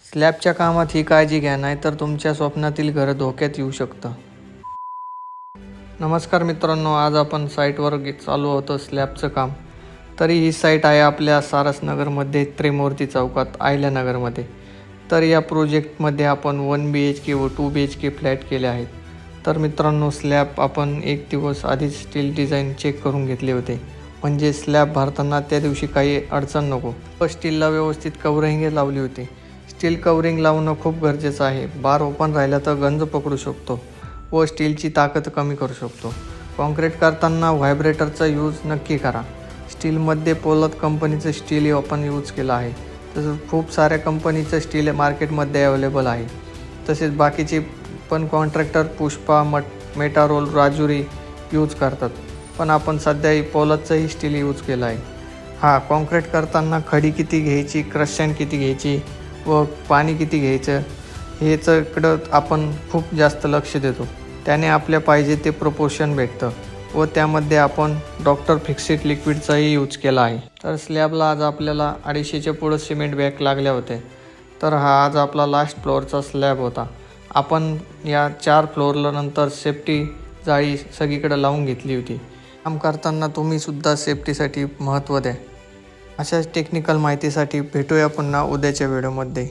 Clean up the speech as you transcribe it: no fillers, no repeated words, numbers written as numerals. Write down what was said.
स्लॅबच्या कामात ही काळजी घ्या, नाहीतर तुमच्या स्वप्नातील घर धोक्यात येऊ शकतं. नमस्कार मित्रांनो, आज आपण साईटवर चालू होतं स्लॅबचं काम. तरी ही साईट आहे आपल्या सारसनगरमध्ये, त्रिमूर्ती चौकात, आयल्यानगरमध्ये. तर या प्रोजेक्टमध्ये आपण 1 BHK व 2 BHK फ्लॅट केले आहेत. तर मित्रांनो, स्लॅब आपण 1 दिवस आधीच स्टील डिझाईन चेक करून घेतले होते, म्हणजे स्लॅब भरताना त्या दिवशी काही अडचण नको. व स्टीलला व्यवस्थित कवरिंग लावली होती. स्टील कवरिंग लावणं खूप गरजेचं आहे. बार ओपन राहिला तर गंज पकडू शकतो व स्टीलची ताकद कमी करू शकतो. कॉन्क्रीट करताना व्हायब्रेटरचा यूज नक्की करा. स्टीलमध्ये पोलाद कंपनीचं स्टील आपण यूज केलं आहे. तसंच खूप साऱ्या कंपनीचं स्टील मार्केटमध्ये अवेलेबल आहे. तसेच बाकीचे पण कॉन्ट्रॅक्टर पुष्पा, मेटारोल, राजुरी यूज करतात, पण आपण सध्या पोलादचंही स्टील यूज केलं आहे. कॉन्क्रीट करताना खडी किती घ्यायची, क्रशन किती घ्यायची व पाणी किती घ्यायचं ह्याच्याकडं आपण खूप जास्त लक्ष देतो. त्याने आपल्या पाहिजे ते प्रोपोर्शन भेटतं व त्यामध्ये आपण डॉक्टर फिक्सिट लिक्विडचाही यूज केला आहे. तर स्लॅबला आज आपल्याला 250च्या पुढं सिमेंट बॅग लागल्या होत्या. तर आज आपला लास्ट फ्लोअरचा स्लॅब होता. आपण या 4 फ्लोअरला नंतर सेफ्टी जाळी सगळीकडे लावून घेतली होती. काम करताना तुम्हीसुद्धा सेफ्टीसाठी महत्त्व द्या. अशाच टेक्निकल माहितीसाठी भेटूया पुन्हा उद्याच्या व्हिडिओमध्ये.